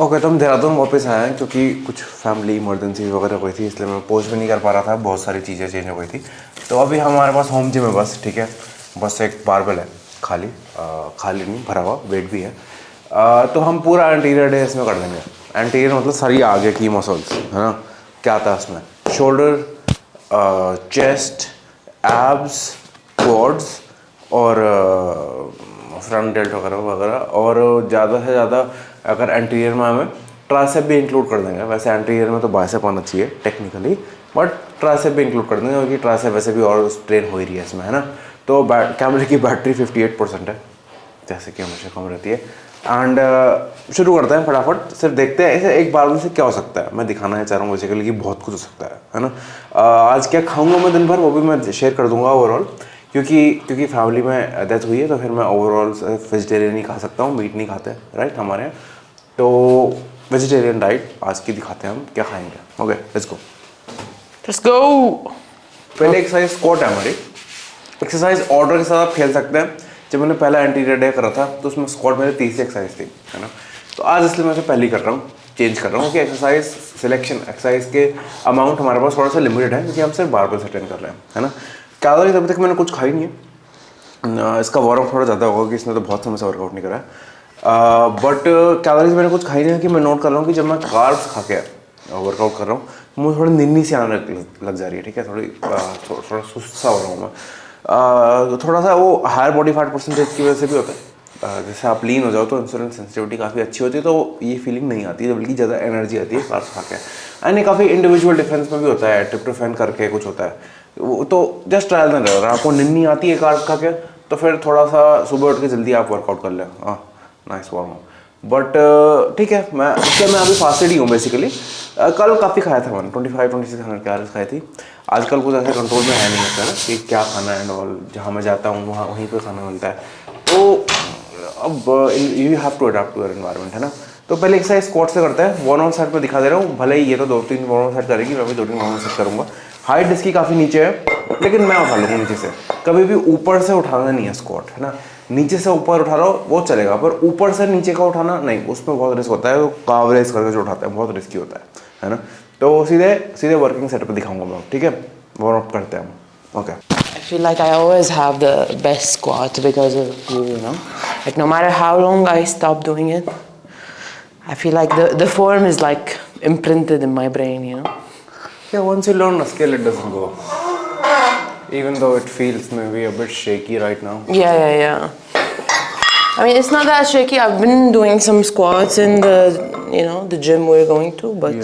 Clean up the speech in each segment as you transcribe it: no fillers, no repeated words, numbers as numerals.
Okay, तो हम देहरादून वापस आए हैं क्योंकि कुछ फैमिली इमरजेंसी वगैरह हुई थी, इसलिए मैं पोस्ट भी नहीं कर पा रहा था, बहुत सारी चीज़ें चेंज हो गई थी। तो अभी हमारे पास होम जिम है बस, ठीक है। बस एक बारबेल है खाली, खाली नहीं भरा हुआ, वेट भी है। तो हम पूरा एंटीरियर डे इसमें कर देंगे। एंटीरियर मतलब सारी आगे की मसल्स, है ना। क्या आता है उसमें, शोल्डर, चेस्ट, एब्स, क्वाड्स और फ्रंट डेल्ट वगैरह वगैरह। और ज़्यादा से ज़्यादा अगर एंटीरियर में हमें ट्राइसेप भी इंक्लूड कर देंगे। वैसे एंटीरियर में तो बाइसेप आना चाहिए टेक्निकली, बट ट्राइसेप भी इंक्लूड कर देंगे क्योंकि ट्राइसेप वैसे भी और स्ट्रेन हो ही रही है इसमें, है ना। तो कैमरे की बैटरी 58% है, जैसे कि हमेशा कम रहती है। एंड शुरू करते हैं फटाफट, सिर्फ देखते हैं इसे एक बार से क्या हो सकता है। मैं दिखाना चाह रहा हूँ बेसिकली कि बहुत कुछ हो सकता है ना। आज क्या खाऊंगा मैं दिन भर, वो भी मैं शेयर कर दूंगा ओवरऑल, क्योंकि फैमिली में डेथ हुई है, तो फिर मैं ओवरऑल वेजिटेरियन ही खा सकता हूँ, मीट नहीं खाते राइट हमारे यहाँ। तो वेजिटेरियन डाइट आज की दिखाते हैं हम क्या खाएंगे। Okay, let's go. Let's go. पहले एक्सरसाइज स्क्वाट है हमारी। एक्सरसाइज ऑर्डर के साथ आप खेल सकते हैं। जब मैंने पहला एंटीरियर डे करा था तो उसमें स्क्वाट मेरी तीसरी एक्सरसाइज थी, है ना। तो आज इसलिए मैं उसे पहली कर रहा हूँ, चेंज कर रहा हूँ कि एक्सरसाइज सिलेक्शन, एक्सरसाइज के अमाउंट हमारे पास थोड़ा सा लिमिटेड है क्योंकि हम सिर्फ बारबेल से ट्रेन कर रहे हैं, है ना। कैलोरीज अभी तक मैंने कुछ खाई नहीं है। इसका वार्मअप थोड़ा ज़्यादा होगा कि इसने तो बहुत समय से वर्कआउट नहीं करा है। बट कैलोरीज मैंने कुछ खाई नहीं है कि मैं नोट कर रहा हूँ कि जब मैं कार्ब्स खा के वर्कआउट कर रहा हूँ मुझे थोड़ी निन्नी सी आने लग जा रही है, ठीक है। थोड़ा सुस्त सा हो रहा हूँ मैं। थोड़ा सा वो हायर बॉडी फैट परसेंटेज की वजह से भी होता है। जैसे आप लीन हो जाओ तो इंसुलिन सेंसिटिविटी काफ़ी अच्छी होती है, तो ये फीलिंग नहीं आती है, बल्कि ज़्यादा एनर्जी आती है कार्ब्स खा के। एंड ये काफ़ी इंडिविजुअल डिफरेंस में भी होता है, ट्रिप्टोफैन करके कुछ होता है, वो तो जस्ट ट्रायल में रहे। अगर आपको निन्नी आती है कार्ब्स खा के तो फिर थोड़ा सा सुबह उठ के जल्दी आप वर्कआउट कर लें। हाँ, नाइस वार्म अप। बट ठीक है, मैं अभी फास्टेड ही हूँ बेसिकली। कल काफ़ी खाया था मैंने, 25-2600 कैलोरीज खाई थी। आजकल कुछ ऐसे कंट्रोल में है नहीं होता है कि क्या खाना है एंड ऑल। जहाँ मैं जाता हूँ वहाँ वहीं पे खाना मिलता है, तो अब you have to adapt to your environment, है ना। तो पहले एक्सरसाइज स्क्वाट से करते हैं। वन ऑन साइड में दिखा दे रहा हूँ, भले ही ये तो 2-3 वन ऑन साइड करेगी, मैं भी 2-3 वन ऑन साइड करूँगा। हाइट इसकी काफ़ी नीचे है लेकिन मैं उठा लूँगा नीचे से। कभी भी ऊपर से उठाना नहीं है स्क्वाट, है ना। नीचे से ऊपर उठा रहा हो वो चलेगा, पर ऊपर से नीचे का उठाना नहीं, उसमें बहुत रिस्क होता है। वो कावरेज करके जो उठाते हैं बहुत रिस्की होता है ना। तो सीधे सीधे वर्किंग सेटअप दिखाऊंगा मैं, ठीक है। वार्म अप करते हैं हम। Okay. I feel like I always have the best squat because of you, you know. Like no matter how long I stop doing it, I feel like the form is like imprinted in my brain, you know. Yeah, once you learn a skill, it doesn't go. Even though it feels maybe a bit shaky right now. Yeah. I mean, it's not that shaky. I've been doing some squats in the gym we're going to, but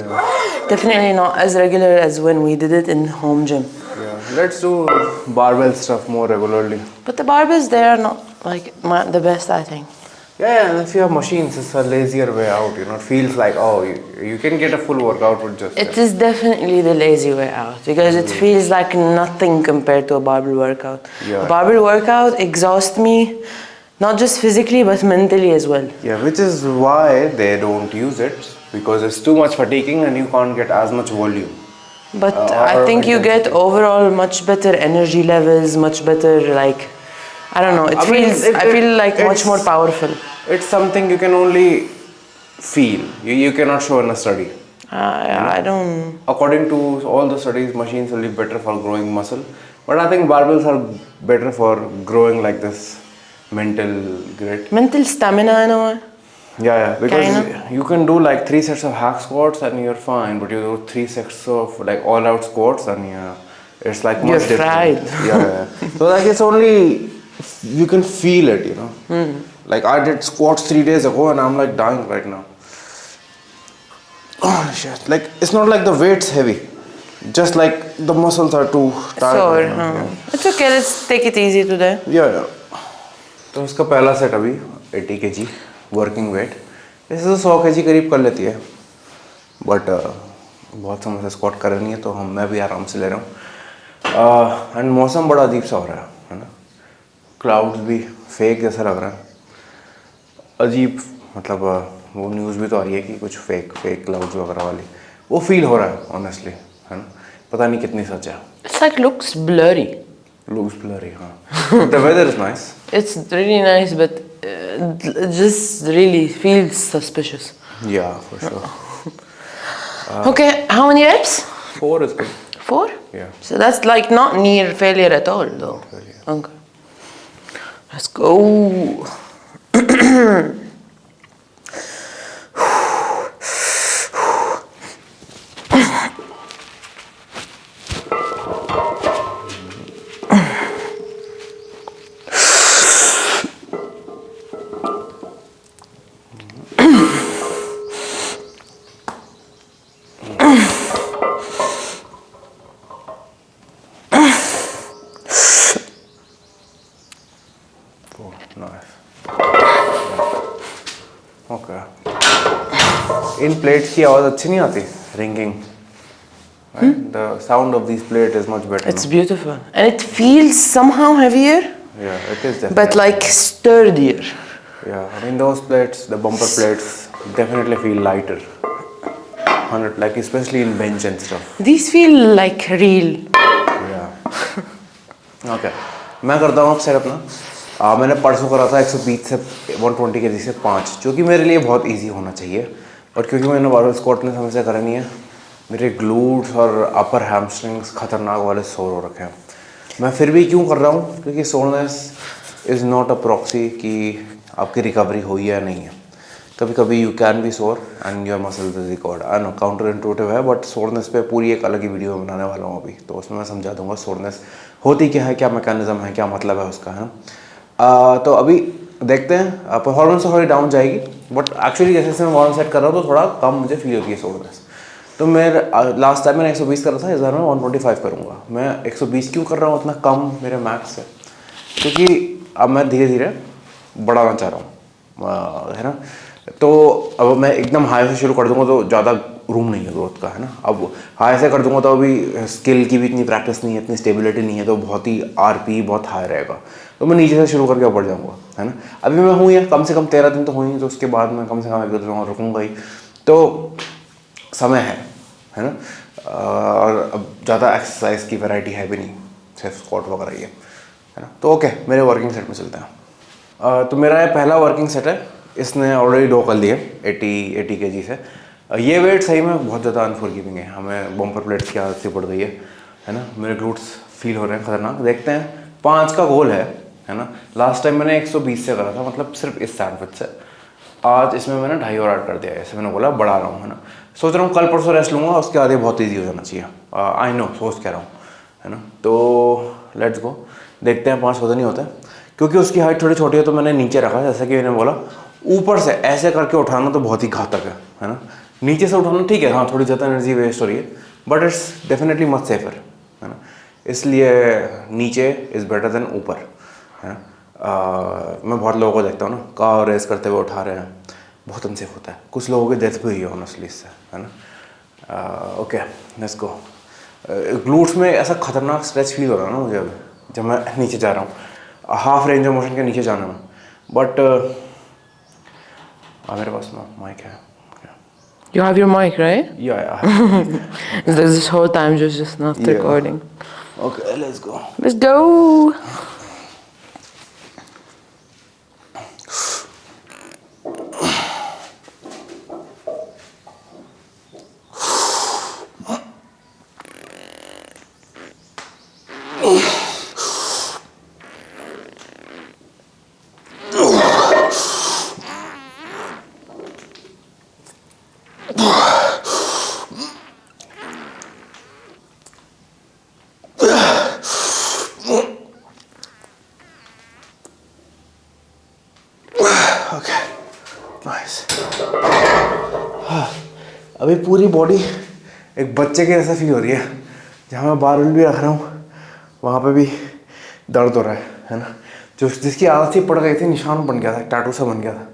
definitely not as regular as when we did it in home gym. Yeah, let's do barbell stuff more regularly. But the barbells there are not like the best, I think. Yeah, and if you have machines, it's a lazier way out, you know. It feels like, oh, you can get a full workout with just It is definitely the lazy way out because it feels like nothing compared to a barbell workout. Yeah. A barbell workout exhausts me, not just physically but mentally as well. Yeah, which is why they don't use it, because it's too much fatiguing and you can't get as much volume. But I think you get overall much better energy levels, much better I don't know. I feel like much more powerful. It's something you can only feel. You cannot show in a study. I don't. According to all the studies, machines will be better for growing muscle, but I think barbells are better for growing like this mental grit. Mental stamina in a way. Yeah, because Kinda. you can do like 3 sets of hack squats and you're fine, but you do 3 sets of like all out squats and it's like much You're different. fried. Yeah. So like it's only, you can feel it, you know. Like I did squats 3 days ago and I'm like dying right now. Oh shit! Like it's not like the weight's heavy, just like the muscles are too tight. Sore, right now. It's okay. Let's take it easy today. Yeah. तो इसका पहला set अभी 80 kg working wait. वैसे तो 100 kg करीब कर लेती है, बट बहुत समय से स्क्वाट कर नहीं है तो मैं भी आराम से ले रहा हूँ। एंड मौसम बड़ा अजीब सा हो रहा है ना। क्लाउड्स भी फेक जैसा लग रहा है, अजीब। मतलब वो न्यूज़ भी तो आ रही है कि कुछ फेक क्लाउड्स वगैरह वाली, वो फील हो रहा है ऑनेस्टली, है ना। पता नहीं कितनी सच है। It's like looks blurry. Looks blurry, हाँ। The weather is nice. It's really nice, but it just really feels suspicious. Yeah, for sure. Okay, how many reps? 4 is good. 4? Yeah. So that's like not near failure at all, though. Not failure. Okay. Let's go. Oh, nice. Okay. In plates की आवाज़ अच्छी नहीं आती? Ringing. Right? The sound of these plate is much better. It's beautiful. And it feels somehow heavier, Yeah, it is definitely. but like sturdier. Yeah, I mean those plates, the bumper plates, definitely feel lighter. 100, like especially in bench and stuff. These feel like real. Yeah. Okay. मैं करता हूँ अब setup ना। मैंने परसों करा था 120 से 120 kg से 5, जो कि मेरे लिए बहुत इजी होना चाहिए, और क्योंकि मैंने बारबेल स्क्वाट ने समय से करा नहीं है, मेरे ग्लूट्स और अपर हैमस्ट्रिंग्स खतरनाक वाले सोर हो रखे हैं। मैं फिर भी क्यों कर रहा हूँ? क्योंकि soreness is not a proxy कि आपकी रिकवरी हुई है या नहीं है। कभी कभी यू कैन बी सोर and your muscles is recovered. I know counter intuitive है, बट सोरनेस पे पूरी एक अलग ही वीडियो बनाने वाला हूँ अभी, तो उसमें मैं समझा दूंगा सोरनेस होती क्या है, क्या मैकेनिज्म है, क्या मतलब है उसका, है ना। तो अभी देखते हैं। परफॉर्मेंस थोड़ी डाउन जाएगी, बट एक्चुअली जैसे जैसे मैं वॉर्म सेट कर रहा हूँ तो थोड़ा कम मुझे फील होती है सोरनेस। तो मैं लास्ट टाइम मैंने 120 करा था, इस बार मैं 125 करूँगा। मैं 120 क्यों कर रहा हूँ उतना कम मेरे मैक्स से? क्योंकि अब मैं धीरे धीरे बढ़ाना चाह रहा हूँ, है ना। तो अब मैं एकदम हाई से शुरू कर दूंगा तो ज़्यादा रूम नहीं है ग्रोथ का, है ना। अब हाई से कर दूंगा तो अभी स्किल की भी इतनी प्रैक्टिस नहीं है, इतनी स्टेबिलिटी नहीं है, तो बहुत ही आरपी बहुत हाई रहेगा। तो मैं नीचे से शुरू करके ऊपर जाऊँगा, है ना। अभी मैं हूँ या कम से कम 13 दिन तो हुई, तो उसके बाद मैं कम से कम 1-2 दिन रुकूँगा ही, तो समय है ना। और अब ज़्यादा एक्सरसाइज की वैरायटी है भी नहीं, सिर्फ स्क्वाट वगैरह ही है ना। तो ओके, मेरे वर्किंग सेट में चलते हैं। तो मेरा ये पहला वर्किंग सेट है, इसने ऑलरेडी 2 कर लिए 80 kg से। ये वेट सही में बहुत ज़्यादा अनफॉरगिविंग है, हमें बम्पर प्लेट्स की आदत सी पड़ गई है ना। मेरे ग्लूट्स फील हो रहे हैं खतरनाक। देखते हैं, 5 का गोल है ना। लास्ट टाइम मैंने 120 से करा था, मतलब सिर्फ इस सैंडविच से। आज इसमें मैंने 2.5 और ऐड कर दिया है, जैसे मैंने बोला बढ़ा रहा हूँ, है ना। सोच रहा हूँ कल परसों रेस्ट लूँगा, उसके बाद ये बहुत ईजी हो जाना चाहिए। आई नो, सोच कह रहा हूँ, है ना। तो लेट्स गो, देखते हैं 5 होता नहीं होता। क्योंकि उसकी हाइट थोड़ी छोटी है तो मैंने नीचे रखा, जैसा कि मैंने बोला। ऊपर से ऐसे करके उठाना तो बहुत ही घातक है ना। नीचे से उठाना ठीक है, हाँ थोड़ी ज़्यादा एनर्जी वेस्ट हो रही है, but it's definitely much safer, है ना। इसलिए नीचे इज़ बेटर देन ऊपर, है ना। मैं बहुत लोगों को देखता हूँ ना, कार रेस करते हुए उठा रहे हैं, बहुत अनसेफ होता है। कुछ लोगों की डेथ भी हुई है ऑनेस्टली इससे, है ना। Okay, let's go. ग्लूट्स में ऐसा खतरनाक स्ट्रेच फील हो रहा है ना मुझे अभी, जब मैं नीचे जा रहा हूँ, हाफ रेंज ऑफ मोशन के नीचे जाने में। बट मेरे पास माइक है। You have your mic, right? Yeah. It's like this whole time just not Yeah. recording. Okay, let's go. Let's go. Okay, nice. अभी पूरी बॉडी एक बच्चे के जैसा फील हो रही है। जहाँ मैं बारबेल भी रख रहा हूँ वहाँ पे भी दर्द हो रहा है ना। जो जिसकी आदत ही पड़ गई थी, निशान बन गया था, टैटू सा बन गया था,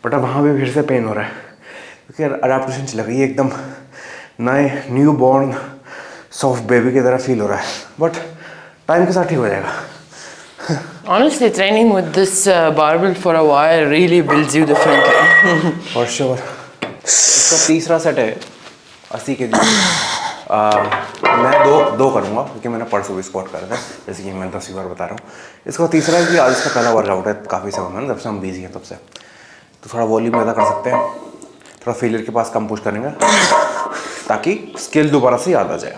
बट अब वहाँ भी फिर से पेन हो रहा है, क्योंकि अडेप्टेशन चल गई है। एकदम नए न्यू बॉर्न सॉफ्ट बेबी की तरह फील हो रहा है, बट टाइम के साथ ठीक हो जाएगा। Honestly, training with this barbell for a while really builds you differently. For sure. इसका तीसरा सेट है 80 kg। मैं दो करूँगा, क्योंकि मैंने परसों भी स्क्वाट करा था, जैसे कि मैं 10 बार बता रहा हूँ। इसका तीसरा है कि आज इसका पहला वर्कआउट है काफ़ी समय में, जब से हम बिजी हैं तब से, तो थोड़ा वॉल्यूम ज़्यादा कर सकते हैं, थोड़ा फेलियर के पास कम पुश करेंगे ताकि स्किल दोबारा से याद आ जाए,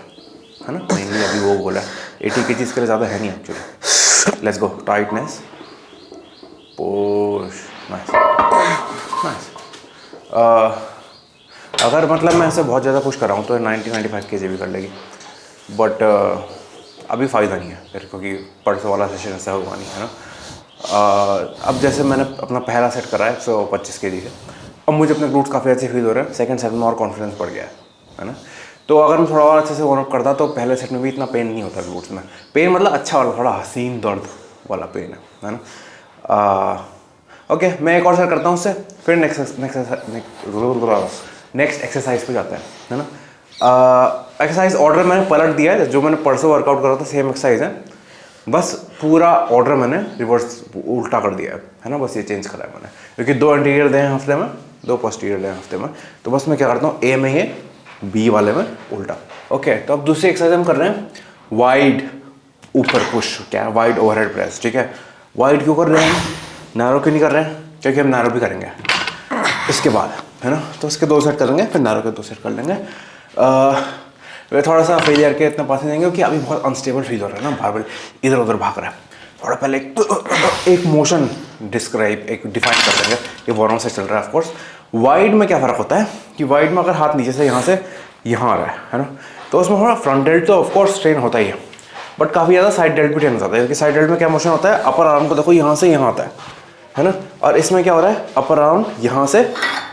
है ना। मेनली अभी वो बोला 80 kg के लिए ज़्यादा है नहीं actually. Let's go, tightness, push, nice nice. अगर मतलब मैं ऐसे बहुत ज़्यादा पुश कर रहा हूँ तो 90-95 kg भी कर लेगी, बट अभी फ़ायदा नहीं है फिर, क्योंकि परसों वाला सेशन ऐसा हुआ नहीं, है ना। अब जैसे मैंने अपना पहला सेट करा है 125 kg से, अब मुझे अपने ग्लूट्स काफ़ी अच्छे फील हो रहे हैं, सेकंड सेट में और कॉन्फिडेंस बढ़ गया है ना। तो अगर मैं थोड़ा और अच्छे से वार्म अप करता तो पहले सेट में भी इतना पेन नहीं होता ग्लूट्स में। पेन मतलब अच्छा वाला, थोड़ा हसीन दर्द वाला पेन है ना। ओके, मैं एक और सेट करता हूँ उससे, फिर नेक्स्ट एक्सरसाइज पे जाता है ना। एक्सरसाइज ऑर्डर मैंने पलट दिया है, जो मैंने परसों वर्कआउट करा था सेम एक्सरसाइज है, बस पूरा ऑर्डर मैंने रिवर्स उल्टा कर दिया है ना। बस ये चेंज करा है मैंने, क्योंकि 2 एंटीरियर दे हैं हफ्ते में, 2 पोस्टीरियर दे हैं हफ्ते में, तो बस मैं क्या करता हूँ, ए में ये, बी वाले में उल्टा। ओके, तो अब दूसरी एक्सरसाइज हम कर रहे हैं वाइड ऊपर पुश, क्या है, वाइड ओवरहेड प्रेस, ठीक है। वाइड क्यों कर रहे हैं, नैरो क्यों नहीं कर रहे हैं, क्योंकि हम नैरो भी करेंगे इसके बाद, है ना। तो उसके 2 सेट करेंगे, फिर नैरो के 2 सेट कर लेंगे। वे थोड़ा सा फेलियर के इतना पास नहीं देंगे क्योंकि अभी बहुत अनस्टेबल फील हो रहा है ना, बार बार इधर उधर भाग रहा है। थोड़ा पहले एक मोशन डिस्क्राइब, एक डिफाइन कर देंगे, ये वार्म से चल रहा है। ऑफकोर्स वाइड में क्या फ़र्क होता है कि वाइड में अगर हाथ नीचे से यहाँ आ रहा है ना, तो उसमें थोड़ा फ्रंट डेल्ट तो ऑफकोर्स ट्रेन होता ही है, बट काफ़ी ज़्यादा साइड डेल्ट भी ट्रेन हो जाता है, क्योंकि साइड डेल्ट में क्या मोशन होता है, अपर आर्म को देखो यहाँ से यहाँ आता है ना, और इसमें क्या हो रहा है, अपर आर्म यहाँ से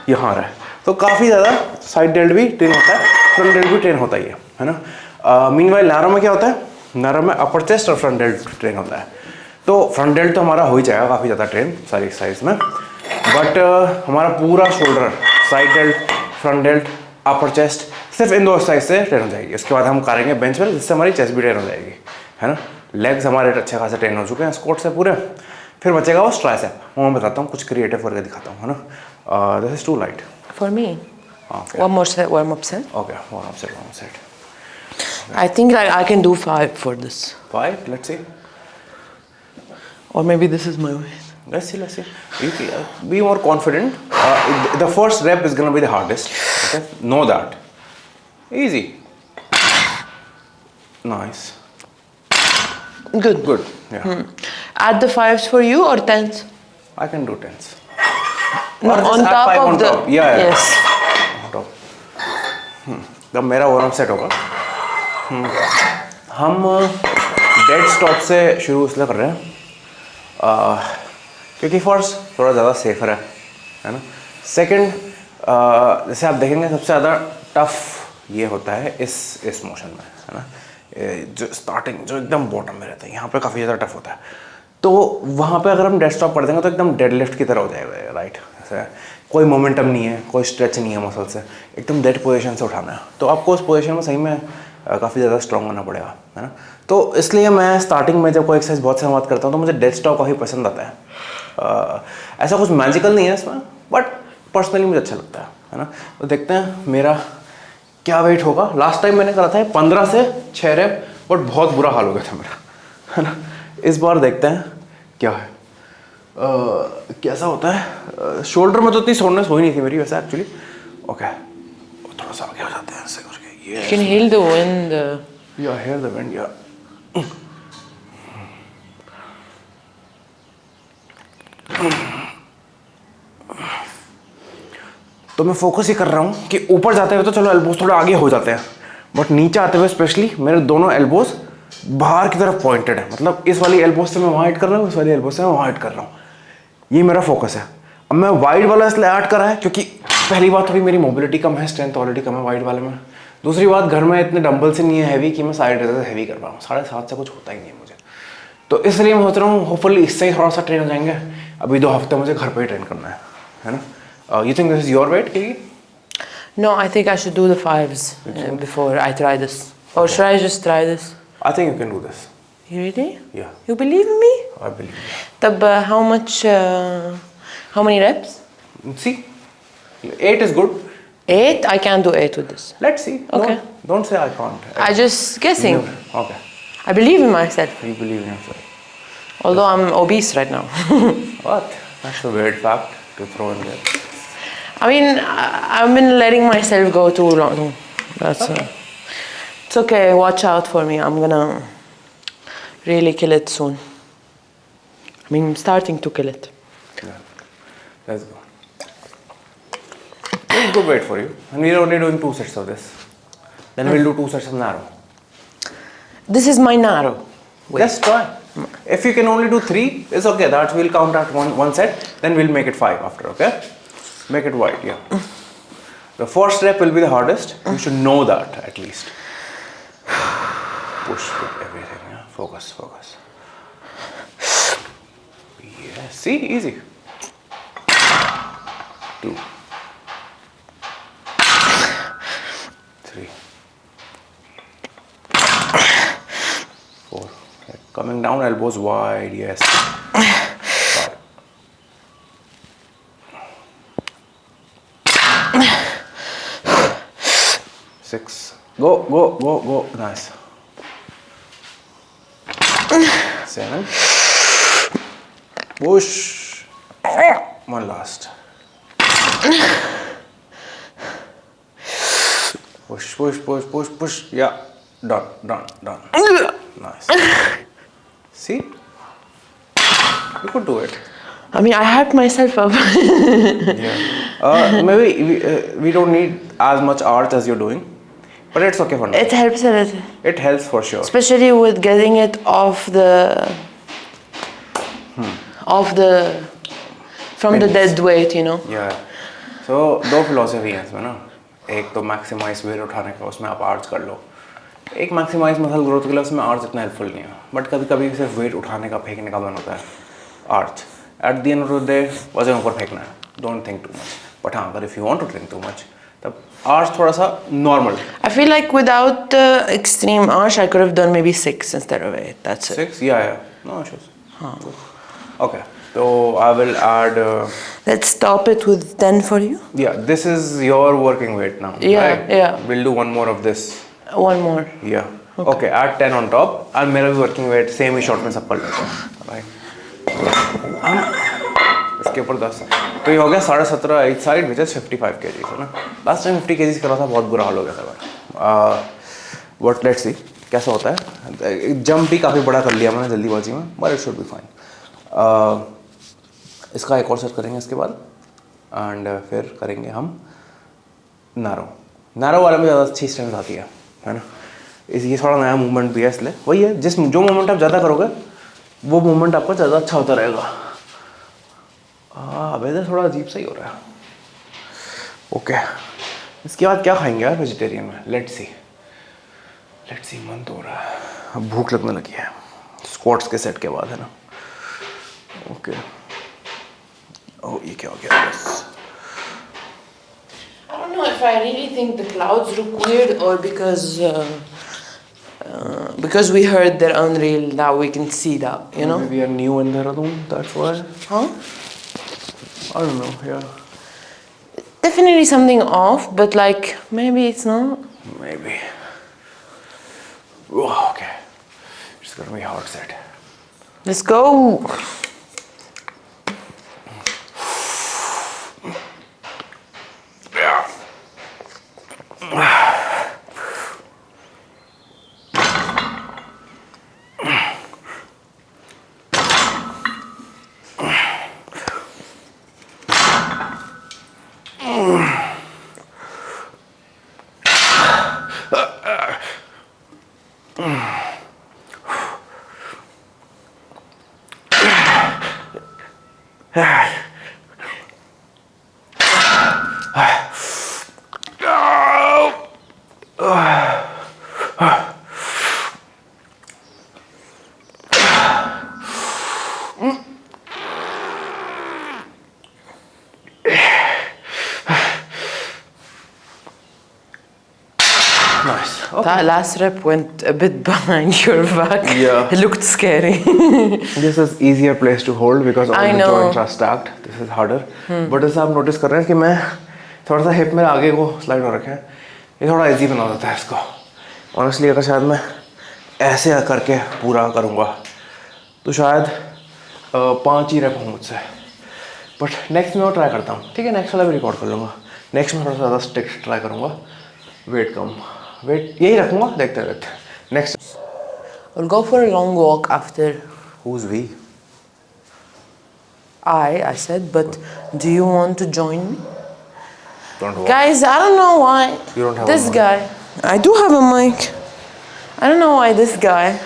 यहाँ आ रहा है, तो काफ़ी ज़्यादा साइड डेल्ट भी ट्रेन होता है, फ्रंट डेल्ट भी ट्रेन होता ही है ना। मीनवाइल नैरो में क्या होता है, नैरो में अपर चेस्ट और फ्रंट डेल्ट ट्रेन होता है, तो फ्रंट डेल्ट तो हमारा हो ही जाएगा काफ़ी ज़्यादा ट्रेन सारी एक्सरसाइज में, बट हमारा पूरा shoulder, side dealt, front dealt, अपर चेस्ट सिर्फ इन 2 एक्सरसाइज से ट्रेन हो जाएगी। उसके बाद हम करेंगे बेंच प्रेस, जिससे हमारी चेस्ट भी ट्रेन हो जाएगी, है ना। लेग्स हमारे अच्छे खासे ट्रेन हो चुके हैं स्क्वाट से पूरे, फिर बचेगा वो ट्राइसेप, वो मैं बताता हूँ, कुछ क्रिएटिव करके दिखाता हूँ, है ना। This is too light For me, one more set, warm up set. Okay, warm up set. I think like I can do 5 for this, 5, let's see. or maybe this is my weight. Let's see. You can, be more confident. The first rep is gonna be the hardest. Okay, know that. Easy. Nice. Good. Yeah. Add the 5s for you or 10s? I can do 10s. No, Or just on add top 5 of on the. top. Yeah. Yes. On top. जब मेरा warm set होगा, हम dead stop से शुरू इसलिए कर रहे हैं क्योंकि फर्स्ट थोड़ा ज़्यादा सेफर है ना। सेकंड, जैसे आप देखेंगे सबसे ज़्यादा टफ ये होता है इस मोशन में, है ना। जो स्टार्टिंग, जो एकदम बॉटम में रहता है, यहाँ पे काफ़ी ज़्यादा टफ होता है, तो वहाँ पे अगर हम डेड स्टॉप कर देंगे तो एकदम डेड लिफ्ट की तरह हो जाएगा, राइट। ऐसे कोई मोमेंटम नहीं है, कोई स्ट्रेच नहीं है मसल से, एकदम डेड पोजीशन से उठाना है, तो आपको उस पोजीशन में सही में काफ़ी ज़्यादा स्ट्रॉन्ग होना पड़ेगा, है ना। तो इसलिए मैं स्टार्टिंग में जब कोई एक्सरसाइज बहुत समय बाद करता हूँ तो मुझे डेड स्टॉप काफ़ी पसंद आता है। ऐसा कुछ मैजिकल नहीं है इसमें, बट पर्सनली मुझे अच्छा लगता है ना। तो देखते हैं मेरा क्या वेट होगा। लास्ट टाइम मैंने करा था 15 से 6 रेप, बट बहुत बुरा हाल हो गया था मेरा, है ना। इस बार देखते हैं क्या है, कैसा होता है। शोल्डर में तो इतनी सोरनेस हो ही नहीं थी मेरी वैसे एक्चुअली। ओके, थोड़ा सा आगे हो जाते हैं ऐसे करके। You can heal the wind. Yeah, hear the wind, yeah. तो मैं फोकस ही कर रहा हूँ कि ऊपर जाते हुए तो चलो एल्बोज थोड़ा आगे हो जाते हैं, बट नीचे आते हुए स्पेशली मेरे दोनों एल्बोज बाहर की तरफ पॉइंटेड है, मतलब इस वाली एल्बोज से मैं वहाँ हिट कर रहा हूँ, इस वाली एल्बोज से मैं वहाँ हिट कर रहा हूँ, ये मेरा फोकस है। अब मैं वाइड वाला इसलिए ऐड करा है क्योंकि पहली बात थोड़ी मेरी मोबिलिटी कम है, स्ट्रेंथ ऑलरेडी कम है वाइड वाले में। दूसरी बात, घर में इतने डंबल से नहीं है हैवी कि मैं साइड रेजर हैवी कर पाऊँ, 7.5 से कुछ होता ही नहीं है मुझे, तो इसलिए मैं सोच रहा हूँ होपफुली इससे ही थोड़ा सा ट्रेन हो जाएंगे। अभी 2 हफ्ते मुझे घर पर ही ट्रेन करना है ना। You think this is your weight? No, I think I should do the 5s before I try this. Or should I just try this? I think you can do this. You really? Yeah, You believe in me? I believe you. Tab, how many reps? See, 8 is good. 8? I can't do 8 with this. Let's see. Okay. Don't say I can't. I just guessing. No. Okay. I believe in myself. You believe in yourself. Although I'm obese right now. What? That's a weird fact to throw in there. I mean, I've been letting myself go too long. That's it's okay. Watch out for me. I'm gonna really kill it soon. I mean, I'm starting to kill it. Yeah. Let's go. It's good weight for you. And we're only doing 2 sets of this. Then we'll do 2 sets of narrow. This is my narrow. Just try. If you can only do 3, it's okay. That we'll count at one set. Then we'll make it 5 after. Okay? Make it wide. Yeah. The first rep will be the hardest. You should know that at least. Push with everything. Yeah? Focus. Yeah. See, easy. 2, 3, 4. Okay. Coming down, elbows wide. Yes. 5. 6. Go. Nice. 7. Push. One last. Push. Yeah. Done. Nice. See? You could do it. I mean, I hyped myself up. Yeah. Maybe we don't need as much arch as you're doing, but it's okay for now. It helps a little. It helps for sure. Especially with getting it off the from the dead weight, you know. Yeah. So दो philosophy है इसमें ना. एक तो maximize weight उठाने का, उसमें आप arch कर लो. एक maximize muscle growth के लिए उसमें arch इतना helpful नहीं है. But कभी-कभी सिर्फ weight उठाने का, फेंकने का मन होता है. Arch. At the end of the day, वजन ऊपर फेंकना है. Don't think too much. But हाँ, अगर if you want to think too much, तब arch थोड़ा सा normal. I feel like without the extreme arch, I could have done maybe 6 instead of 8. That's it. 6? Yeah. No issues. Okay. So I will add. Let's stop it with 10 for you. Yeah, this is your working weight now. Yeah, right? yeah. We'll do one more of this. One more. Yeah. Okay. Add 10 on top. And मेरा भी working weight same ही short में सब कर लेते हैं. Right. इसके ऊपर 10. तो ये हो गया 17.5 each side, which is 55 kg है ना. Last time 50 kg करा था, बहुत बुरा हाल हो गया था. But let's see कैसा होता है. Jump भी काफ़ी बड़ा कर लिया मैंने जल्दीबाजी में, but it should be fine. इसका एक और सेट करेंगे इसके बाद एंड फिर करेंगे हम नारो वाले में ज़्यादा अच्छी स्ट्रेंथ आती है ना. ये थोड़ा नया मूवमेंट भी है, इसलिए वही है जो मूवमेंट आप ज़्यादा करोगे वो मूवमेंट आपका ज़्यादा अच्छा होता रहेगा. अबे इधर थोड़ा अजीब सा ही हो रहा है. ओके. इसके बाद क्या खाएंगे यार वेजिटेरियन में. लेट्स सी मन तो हो रहा है, अब भूख लगने लगी है. स्क्वाट्स के सेट के बाद है ना. ओके. Oh, ये क्या हो गया बस. I don't know if I really think the clouds look weird or because we heard they're unreal, that we can see that, you know? Maybe we are new in Dehradun, that's why. Huh? I don't know, yeah. Definitely something off, but like, maybe it's not. Maybe. Oh, okay. It's gonna be a hard set. Let's go. Nice. Okay. That last rep went a bit behind your back. Yeah. It looked scary. This is easier place to hold because all I the know. joints are stacked. This is harder. But जैसा आप notice कर रहे हैं कि मैं थोड़ा सा hip मेरा आगे को slide हो रखा है. ये थोड़ा easy बना देता है इसको. Honestly अगर शायद मैं ऐसे करके पूरा करूँगा तो शायद 5 ही rep हो मुझसे. बट नेक्स्ट में वो ट्राई करता हूँ, ठीक है, नेक्स्ट वाला भी रिकॉर्ड कर लूँगा। नेक्स्ट में थोड़ा सा ज़्यादा स्ट्रिक्ट ट्राई करूँगा, वेट कम, वेट यही रखूँगा, देखते रहते। Next We'll go for a long walk after. who's we? I said, but do you want to join me? Don't walk. Guys, I don't know why You don't have this a mic. guy. I do have a mic. I don't know why this guy.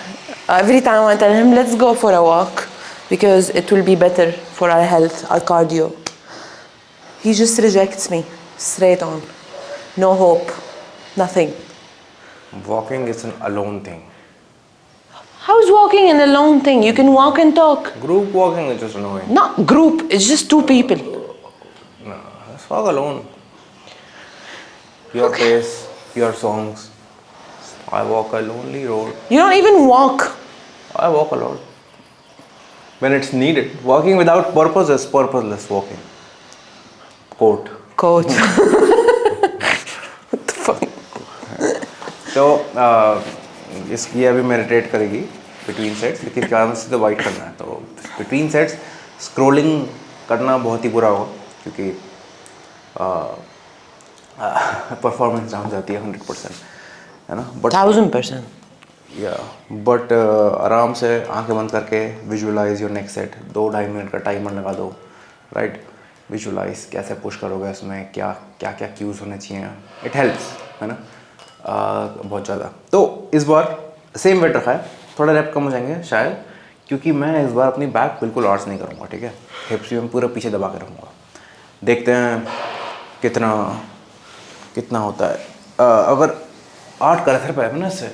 Every time I tell him, let's go for a walk because it will be better for our health, our cardio. He just rejects me straight on. No hope, nothing. Walking is an alone thing. How's walking an alone thing? You can walk and talk. Group walking is just annoying. Not group, it's just two people. No, let's walk alone. Your pace, your songs. I walk a lonely road. You don't even walk. I walk alone. When it's needed. Walking without purpose is purposeless walking. Quote. Quote. What the fuck? तो इसकी अभी meditate करेगी between sets, लेकिन क्या से तो white करना है, तो बिटवीन सेट्स स्क्रोलिंग करना बहुत ही बुरा होगा क्योंकि परफॉर्मेंस डाउन जाती है 100%, है ना। बट 1000%. या बट आराम से आंखें बंद करके visualise your next set, 2-2.5 minute का टाइमर लगा दो, राइट। विजुअलाइज कैसे पुश करोगे, उसमें क्या क्या क्या क्यूज होने चाहिए, इट हेल्प्स, है ना, बहुत ज़्यादा। तो इस बार सेम वेट रखा है, थोड़ा रैप कम हो जाएंगे शायद, क्योंकि मैं इस बार अपनी बैक बिल्कुल आर्च नहीं करूँगा, ठीक है। हिप्स भी मैं पूरा पीछे दबा के रखूँगा। देखते हैं कितना होता है। अगर 8 कर फिर पाए ना इससे,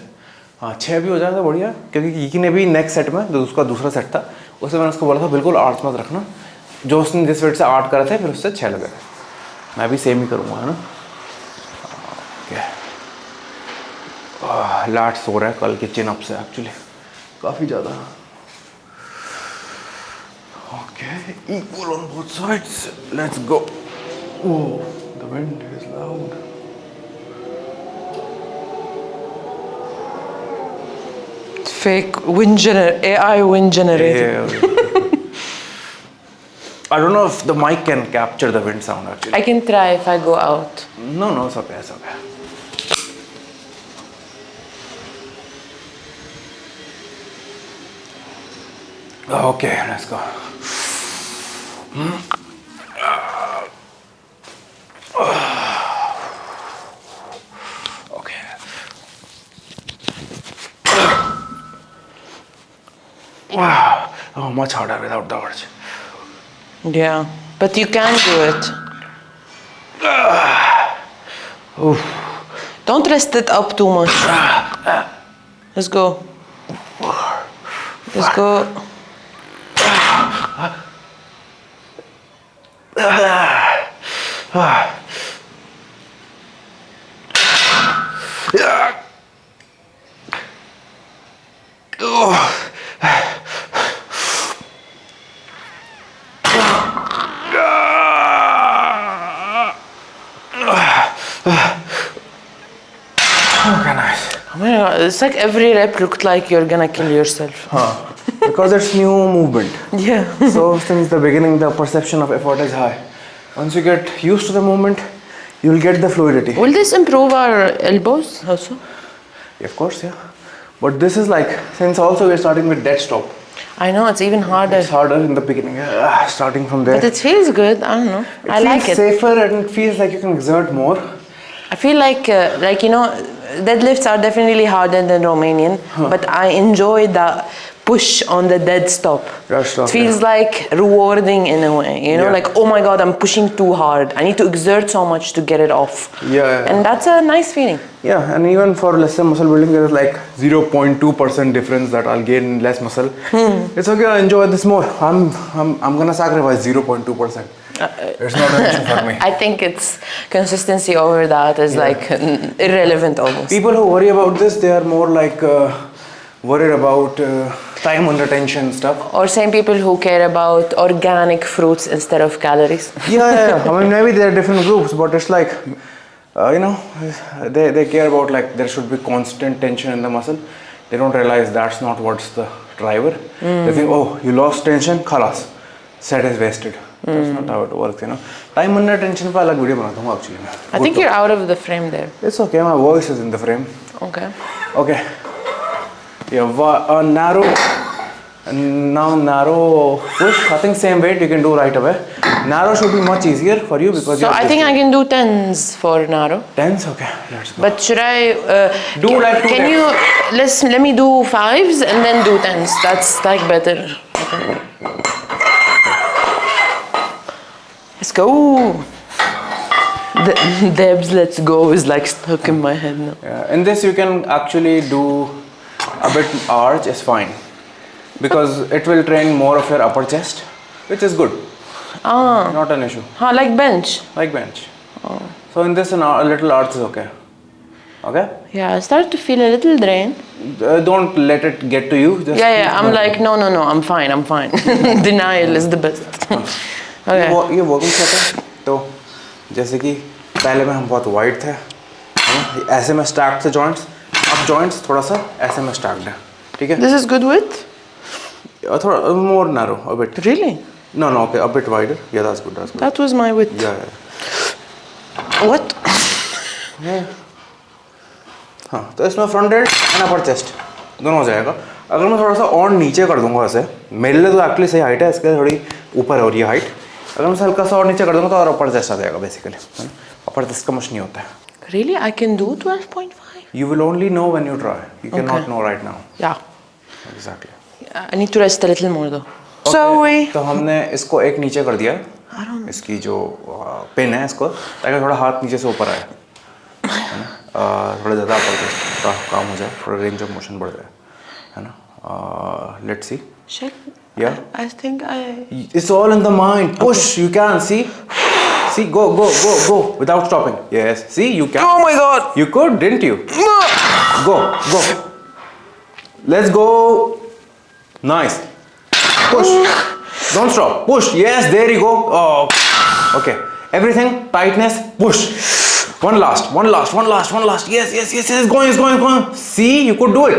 हाँ 6 भी हो जाए तो बढ़िया, क्योंकि यकी ने भी नेक्स्ट सेट में जो उसका दूसरा सेट था उससे मैंने उसको बोला था बिल्कुल 8 मत रखना, जो उसने जिस वेट से 8 करे थे फिर उससे 6 लगे थे, मैं भी सेम ही करूँगा, है ना। लाट्स हो रहा है कल के चिन अप से एक्चुअली काफ़ी ज़्यादा। Okay, equal on both sides, let's go. Oh, the wind is loud. Fake wind AI wind generator. I don't know if the mic can capture the wind sound actually. I can try if I go out. No, it's okay, it's okay. Okay, let's go. Okay. Wow. Oh, much harder without the urge. Yeah, but you can do it. Don't rest it up too much. Let's go. Let's go. Okay, nice. Oh my God, it's like every rep looked like you're gonna kill yourself. Because it's new movement. Yeah. So since the beginning, the perception of effort is high. Once you get used to the movement, you'll get the fluidity. Will this improve our elbows also? Of course, yeah. But this is like, since also we're starting with dead stop, I know, it's even harder. it's harder in the beginning. Starting from there. But it feels good, I don't know. I like feels it. safer and it feels like you can exert more. I feel like you know, deadlifts are definitely harder than Romanian, but I enjoy the push on the dead stop. Dead stop, It feels like rewarding in a way, you know, Yeah. like, oh my God, I'm pushing too hard. I need to exert so much to get it off. Yeah. And that's a nice feeling. Yeah, and even for lesser muscle building, there is like 0.2% difference that I'll gain in less muscle. It's okay, I enjoy this more. I'm gonna sacrifice 0.2%. It's not an issue for me. I think it's consistency over that is like irrelevant almost. People who worry about this, they are more like worried about time under tension stuff. Or same people who care about organic fruits instead of calories. Yeah. I mean, maybe there are different groups, but it's like, you know, they care about like there should be constant tension in the muscle. They don't realize that's not what's the driver. They think, oh, you lost tension, khalas, set is wasted. That's not how it works, you know. Time management tension पे अलग video बना दूँगा actually मैं. I think you're out of the frame there. It's okay, my voice is in the frame. Okay. Okay. Yeah, narrow. Now narrow push. I think same weight you can do right away. Narrow should be much easier for you because. So I think I can do 10s for narrow. 10s, okay. Let's go. But should I Do like 2 Can reps. let me do 5s and then do 10s. That's like better. Let's go. The Debs let's go is like stuck in my head now. Yeah, in this you can actually do a bit arch is fine because it will train more of your upper chest, which is good. Not an issue. Like bench. Like bench. So in this a little arch is okay. Okay? Yeah, I start to feel a little drain. Don't let it get to you. Just Yeah. I'm like, no, I'm fine. Denial is the best. Okay. ये working set है तो जैसे कि पहले में हम बहुत wide थे ऐसे में स्टैक्ड थे जॉइंट्स अब जॉइंट्स थोड़ा सा ऐसे में स्टैक्ड है ठीक है This is good width? थोड़ा more narrow a bit Really? no okay a bit wider yeah that's good That was my width. yeah What? हाँ तो इसमें front dealt and upper chest दोनों हो जाएगा अगर मैं थोड़ा सा और नीचे कर दूंगा ऐसे मेरे लिए तो एक्चुअली सही हाइट है इसके थोड़ी ऊपर हो रही है हाइट अगर मैं हल्का सा और नीचे कर दूंगा तो और अपर चेस्ट आ जाएगा बेसिकली अपर चेस्ट का मच नहीं होता है Really? I can do 12.5? You will only know when you try. You cannot Okay. know right now. Yeah. Exactly. I need to rest a little more though. Okay, So we. तो हमने इसको एक नीचे कर दिया इसकी जो पिन है इसको ताकि थोड़ा हाथ नीचे से ऊपर आए है ना थोड़ा ज़्यादा अपर चेस्ट का काम हो जाए थोड़ा रेंज ऑफ मोशन बढ़ जाए है ना let's see Check. Yeah. I think I. It's all in the mind. Push. You can see. See. Go. Without stopping. Yes. See. You can. Oh my God. You could, didn't you? Go. Let's go. Nice. Push. Don't stop. Push. Yes. There you go. Oh. Okay. Everything. Tightness. Push. One last. Yes. It's going. See. You could do it.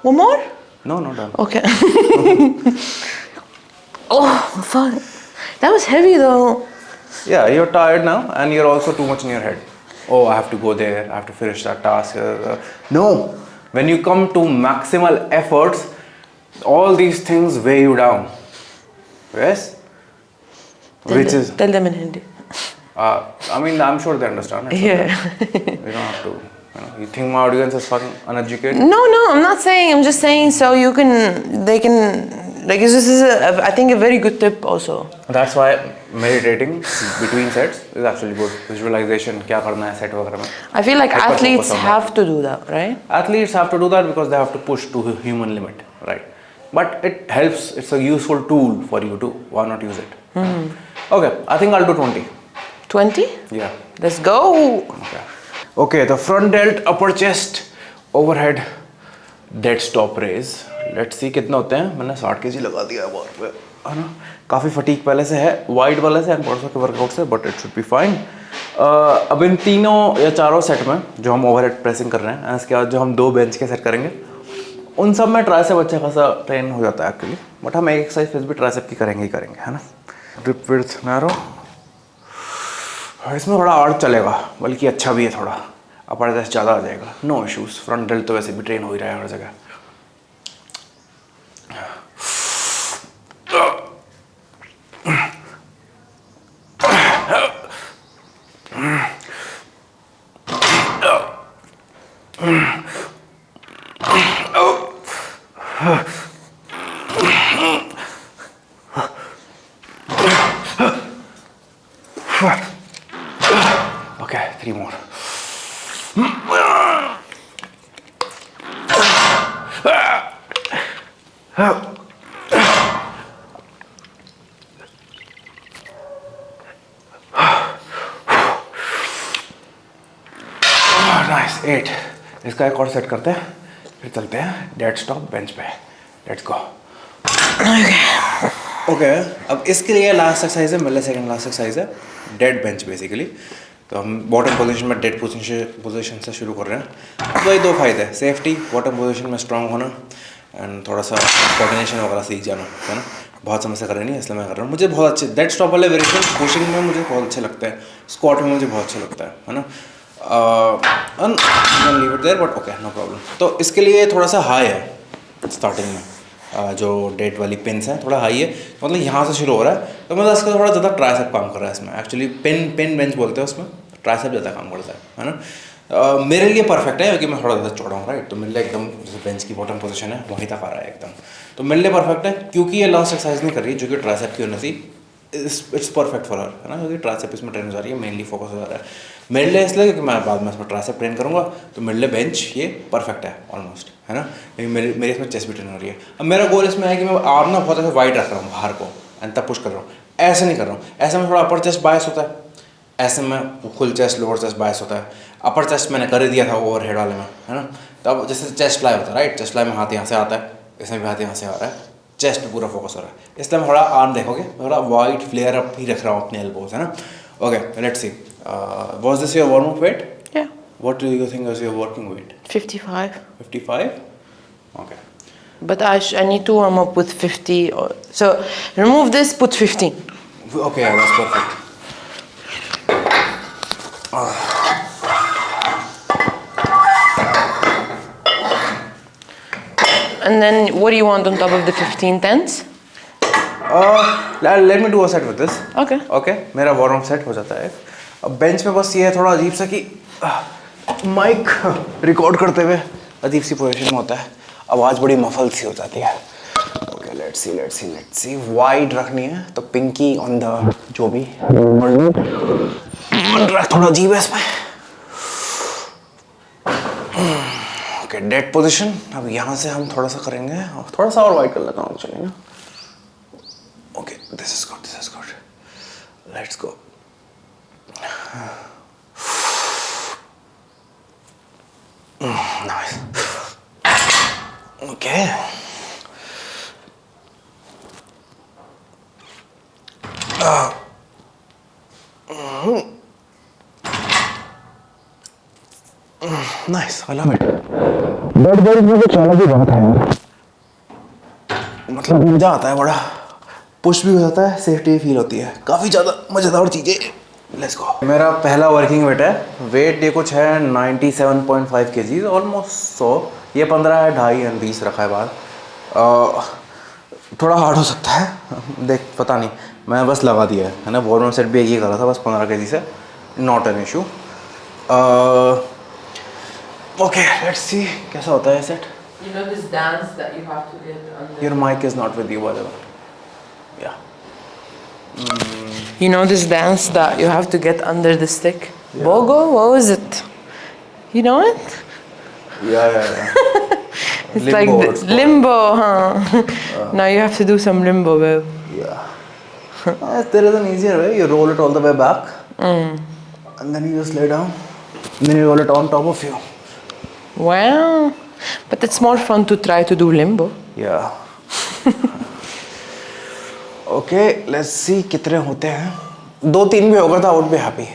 One more? No, done. Okay. Oh, fuck. That was heavy though. Yeah, you're tired now and you're also too much in your head. Oh, I have to go there, I have to finish that task. No, when you come to maximal efforts, all these things weigh you down. Yes? Tell them in Hindi. I mean, I'm sure they understand it. Yeah. You don't have to, you think my audience is fucking uneducated? No, I'm not saying. I'm just saying so they can, like this is I think a very good tip also. That's why meditating between sets is actually good. Visualization, क्या करना है set वगैरह में. I feel like Hyper athletes focus on have to do that, right? Athletes have to do that because they have to push to a human limit, right? But it helps. It's a useful tool for you too. Why not use it? Okay, I think I'll do 20. 20? Yeah. Let's go. Okay, the front delt, upper chest, overhead, dead stop raise. Let's see कितना होते हैं. मैंने 60 kg लगा दिया है बार पे, है ना? काफ़ी फटीक पहले से है, वाइड वाले से, परसों के वर्कआउट से, but it should be fine. अब इन तीनों या चारों सेट में जो हम ओवरहेड प्रेसिंग कर रहे हैं, इसके बाद जो हम 2 बेंच के सेट करेंगे, उन सब में ट्राइसेप अच्छा खासा ट्रेन हो जाता है एक्चुअली. बट हम एक एक्सरसाइज भी ट्राइसेप की करेंगे ही करेंगे, है ना? Grip width narrow. इसमें थोड़ा आर्च चलेगा, बल्कि अच्छा भी है थोड़ा. अपर चेस्ट ज़्यादा आ जाएगा. No issues. फ्रंट डेल्ट तो वैसे भी ट्रेन हो ही रहा है हर जगह. Okay, 3 more. Nice, 8. इसका एक और सेट करते हैं, फिर चलते हैं डेड स्टॉप बेंच पे. Let's go. ओके, अब इसके लिए लास्ट एक्सरसाइज है, मिली सेकंड लास्ट एक्सरसाइज है, डेड बेंच बेसिकली. तो हम बॉटम पोजीशन में डेड पोजीशन से शुरू कर रहे हैं. अब वही 2 फायदे हैं, सेफ्टी, बॉटम पोजीशन में स्ट्रांग होना, एंड थोड़ा सा कोऑर्डिनेशन वगैरह सीख जाना, है ना। बहुत समय से करे नहीं, इसलिए मैं कर रहा हूँ। मुझे बहुत अच्छे डेड स्टॉप वाले वेरिएशन पुशिंग में मुझे बहुत अच्छे लगते हैं, स्क्वाट में मुझे बहुत अच्छा लगता है ना। Leave it there, but okay, no problem. तो इसके लिए थोड़ा सा हाई है स्टार्टिंग में, जो डेट वाली पिन्स हैं थोड़ा हाई है, मतलब यहाँ से शुरू हो रहा है। तो मतलब इसका थोड़ा ज़्यादा ट्राइसेप काम कर रहा है इसमें, एक्चुअली पिन बेंच बोलते हैं उसमें, ट्राइसेप ज़्यादा काम करता है ना। मेरे लिए परफेक्ट है क्योंकि मैं थोड़ा ज़्यादा चौड़ा हूँ, राइट। तो मेरे लिए एकदम जैसे बेंच की बॉटम पोजीशन है वहीं तक आ रहा है एकदम, तो मेरे लिए परफेक्ट है। क्योंकि ये लास्ट एक्सरसाइज नहीं कर रही है जो कि ट्राइसेप की होनी थी, इट्स परफेक्ट फॉर हर, है ना, क्योंकि ट्राइसेप इसमें ट्रेन हो जा रही है, मेनली फोकस हो जा रहा है मेरे लिए, इसलिए क्योंकि मैं बाद में इसमें ट्राइसेप ट्रेन करूँगा, तो मेरे लिए बेंच ये परफेक्ट है ऑलमोस्ट, है ना। क्योंकि मेरी इसमें चेस्ट भी ट्रेन हो रही है। अब मेरा गोल इसमें है कि मैं आर्म ना बहुत ऐसे वाइड रख रहा हूँ बाहर को, एंड तब पुश कर रहा हूँ, ऐसे नहीं कर रहा हूँ। ऐसे में थोड़ा अपर चेस्ट बायस होता है, ऐसे में फुल चेस्ट लोअर चेस्ट बायस होता है। अपर चेस्ट मैंने कर ही दिया था ओवर हेड वाले में, है ना। तब जैसे चेस्ट फ्लाई होता है, राइट, चेस्ट फ्लाई में हाथ यहाँ से आता है, इसमें भी हाथ यहाँ से आ रहा है, चेस्ट पे पूरा फोकस हो रहा है। इसलिए मैं थोड़ा आर्म देखोगे थोड़ा वाइड फ्लेयर अप ही रख रहा हूँ अपने एल्बोज, है ना। Okay, let's see, was this your warm up weight? Yeah. What do you think is your working weight? 55. 55? Okay. But I need to warm up with 50. So remove this, put 15. Okay, yeah, that's perfect. And then what do you want on top of the 15 tens? Let me do a set with this. Okay. Okay, मेरा warm up set हो जाता है। अब bench में बस ये है थोड़ा अजीब सा कि माइक रिकॉर्ड करते हुए अजीब सी पोजीशन में होता है, आवाज़ बड़ी मफल सी हो जाती है। ओके, लेट्स सी वाइड रखनी है तो पिंकी ऑन द जो भी थोड़ा अजीब है इसमें। Okay, dead position. अब यहाँ से हम थोड़ा सा करेंगे, थोड़ा सा और वाइड कर लेता हूँ, चलेगा। Okay, this is good, let's go. Nice. Okay. Nice. I love it. Dead belt में कुछ अलग ही बात है यार, मतलब मजा आता है बड़ा, पुश भी हो जाता है, सेफ्टी भी फील होती है, काफ़ी ज़्यादा मज़ेदार चीज़ें। Let's go. मेरा पहला वर्किंग वेट है, वेट ये कुछ है 97.5 kg, ऑलमोस्ट 100। ये 15 है, 2.5 और 20 रखा है बाहर। थोड़ा हार्ड हो सकता है, देख पता नहीं, मैं बस लगा दिया है ना। वार्म अप सेट भी यही कर रहा था बस 15 kg से, not an issue. Okay, let's सी कैसा होता है set. You know this dance that you have to get under. Your mic is not with you by the way, yeah. You know this dance that you have to get under the stick? Yeah. Bogo? What was it? You know it? Yeah. It's Limbo, like it's called. limbo, huh? Now you have to do some limbo, babe. Yeah. There is an easier way. You roll it all the way back. And then you just lay down. And then you roll it on top of you. Wow. But it's more fun to try to do limbo. Yeah. Okay, let's see कितने होते हैं। 2-3 भी होगा था, I would be happy.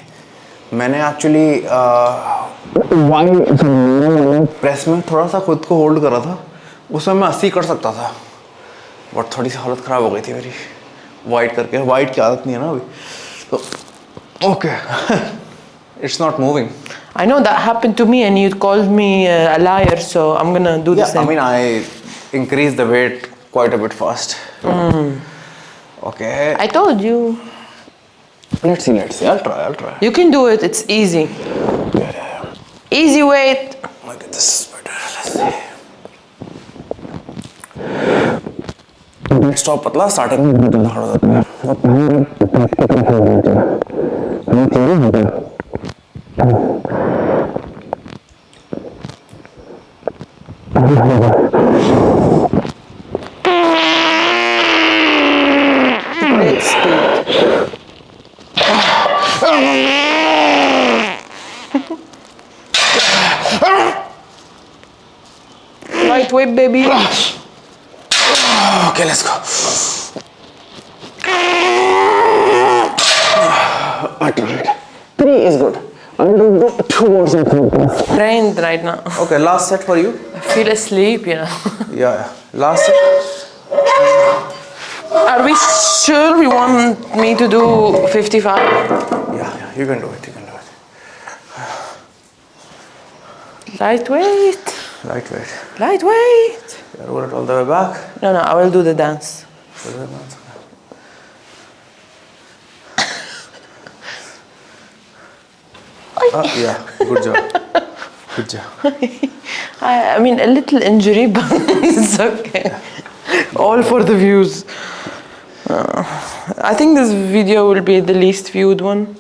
मैंने actually press में थोड़ा सा खुद को होल्ड करा था, उसमें मैं 80 कर सकता था, बट थोड़ी सी हालत ख़राब हो गई थी मेरी वाइट करके। वाइट की आदत नहीं है ना अभी, तो okay, it's not moving. I know that happened to me and you called me a liar, so I'm gonna do the same. I mean, I increased the weight quite a bit fast. Okay. I told you. Let's see. I'll try. You can do it. It's easy. Yeah. Easy weight. Look at this is better. Let's see. Next stop पतला, starting में बहुत ज़्यादा hard होता है। Great speed. Lightweight, baby. Okay, let's go. I tried. 3 is good. I'm gonna do Trained right now. Okay, last set for you. I feel asleep, you know. Yeah. Last set. Are we sure we want me to do 55? Yeah, you can do it. You can do it. Lightweight. Lightweight. Lightweight. Yeah, roll it all the way back. No, I will do the dance. Yeah, good job. Good job. I mean, a little injury, but it's okay. All for the views. I think this video will be the least viewed one.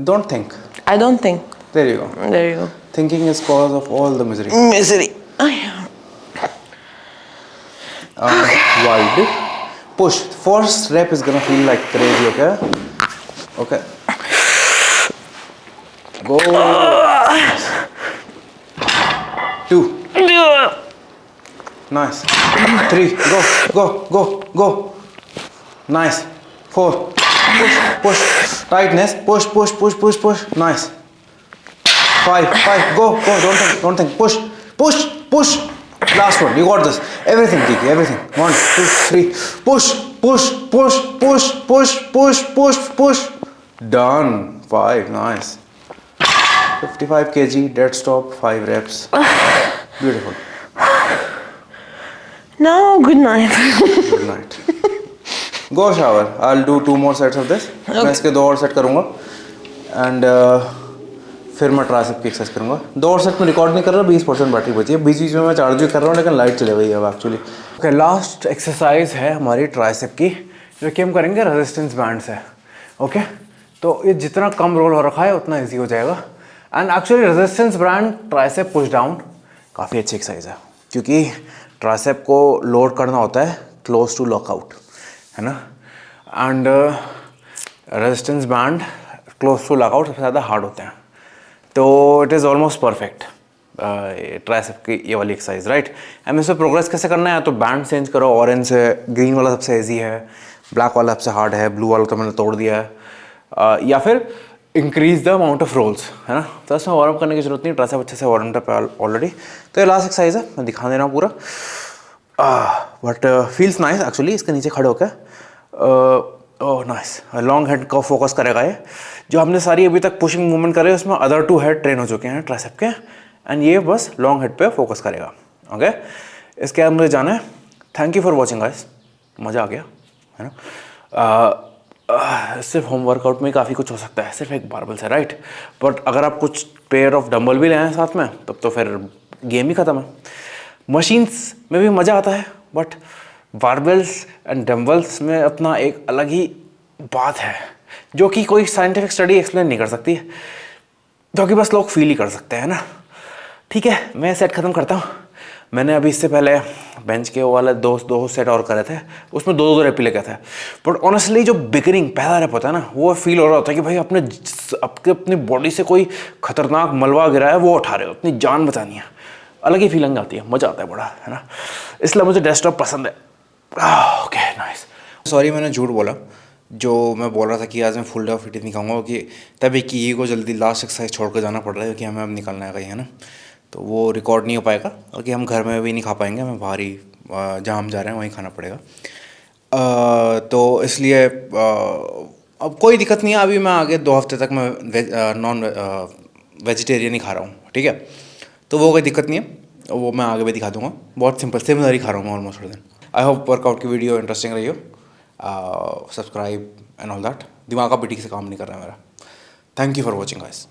Don't think. I don't think. There you go. There you go. Thinking is cause of all the misery. Misery. Wide. Push. First rep is gonna feel like crazy, okay? Okay. Go. 2. Nice. 3. Go. Nice. 4. Push. Tightness. Push. Nice. 5. Go. Don't think. Push. Last one. You got this. Everything, Kiki. Everything. 1, 2, 3. Push. Done. 5. Nice. 55 kg. Dead stop. 5 reps. Beautiful. No, good night. Good night. Go shower. I'll do 2 more sets of this. मैं इसके 2 और set करूँगा and फिर मैं tricep की exercise करूँगा. 2 और set में रिकॉर्ड नहीं कर रहा, 20% बैटरी बची है. बीच में मैं चार्ज भी कर रहा हूँ लेकिन लाइट चले गई है अब एक्चुअली. ओके, लास्ट एक्सरसाइज है हमारी ट्राइसेप की, जो कि हम करेंगे रेजिस्टेंस बैंड से. ओके, तो ये जितना कम रोल हो रखा है उतना ईजी हो जाएगा. And actually resistance band tricep push down काफ़ी अच्छी एक्सरसाइज है, क्योंकि ट्राइसेप को लोड करना होता है क्लोज टू लॉकआउट, है ना. And resistance band close to lockout सबसे ज़्यादा हार्ड होते हैं. तो it is almost perfect tricep की ये वाली एक्सरसाइज, राइट. एंड इसमें प्रोग्रेस कैसे करना है, तो बैंड चेंज करो. ऑरेंज से ग्रीन वाला सबसे ईजी है, ब्लैक वाला सबसे हार्ड है, ब्लू वाला तो मैंने तोड़ दिया है. या फिर increase the amount of rolls, है ना. तो इसमें वार्म अप करने की जरूरत नहीं, ट्राइसेप अच्छे से वार्म अप है ऑलरेडी. तो ये लास्ट एक्सरसाइज है, मैं दिखा दे रहा हूँ पूरा. But feels nice actually. इसके नीचे खड़े होकर ओह नाइस. लॉन्ग हेड का फोकस करेगा ये. जो हमने सारी अभी तक पुशिंग मूवमेंट करे उसमें अदर 2 हेड ट्रेन हो चुके हैं ट्राइसेप के, एंड ये बस लॉन्ग हेड पे फोकस करेगा. ओके, इसके बाद मुझे जाना है. Thank you for watching guys, मज़ा आ गया, है ना. सिर्फ होम वर्कआउट में काफ़ी कुछ हो सकता है सिर्फ एक बारबल से, राइट. बट अगर आप कुछ पेयर ऑफ डंबल भी ले आए साथ में तब तो फिर गेम ही ख़त्म है. मशीन्स में भी मज़ा आता है, बट बारबल्स एंड डंबल्स में अपना एक अलग ही बात है जो कि कोई साइंटिफिक स्टडी एक्सप्लेन नहीं कर सकती, जो कि बस लोग फील ही कर सकते हैं ना. ठीक है, मैं सेट ख़त्म करता हूँ. मैंने अभी इससे पहले बेंच के वाले 2 सेट और करे थे, उसमें 2 रेप लेके थे. बट ऑनेस्टली जो बिगिनिंग पहला रेप होता है ना, वो फील हो रहा होता है कि भाई अपनी बॉडी से कोई खतरनाक मलबा गिरा है, वो उठा रहे हो, अपनी जान बचानी है. अलग ही फीलिंग आती है, मज़ा आता है बड़ा, है ना. इसलिए मुझे डेस्कटॉप पसंद है. Okay nice. सॉरी मैंने झूठ बोला. जो मैं बोल रहा था कि आज मैं फुल डे ऑफ फिटनेस नहीं खाऊंगा, कि तभी कि ये को जल्दी लास्ट एक्सरसाइज छोड़ कर जाना पड़ रहा है, क्योंकि हमें अब निकलना है कहीं, है ना. तो वो रिकॉर्ड नहीं हो पाएगा, और कि हम घर में भी नहीं खा पाएंगे, हमें बाहर ही जहाँ हम जा रहे हैं वहीं खाना पड़ेगा. तो इसलिए अब कोई दिक्कत नहीं है. अभी मैं आगे 2 हफ्ते तक मैं नॉन वेजिटेरियन ही खा रहा हूँ, ठीक है. तो वो कोई दिक्कत नहीं है, वो मैं आगे भी दिखा दूंगा. बहुत सिंपल सिमिलर ही खा रहा हूँ मैं ऑलमोस्ट हर दिन. आई होप वर्कआउट की वीडियो इंटरेस्टिंग रही हो. Subscribe and all that. दिमाग का भी ठीक से काम नहीं कर रहा है मेरा. Thank you for watching guys.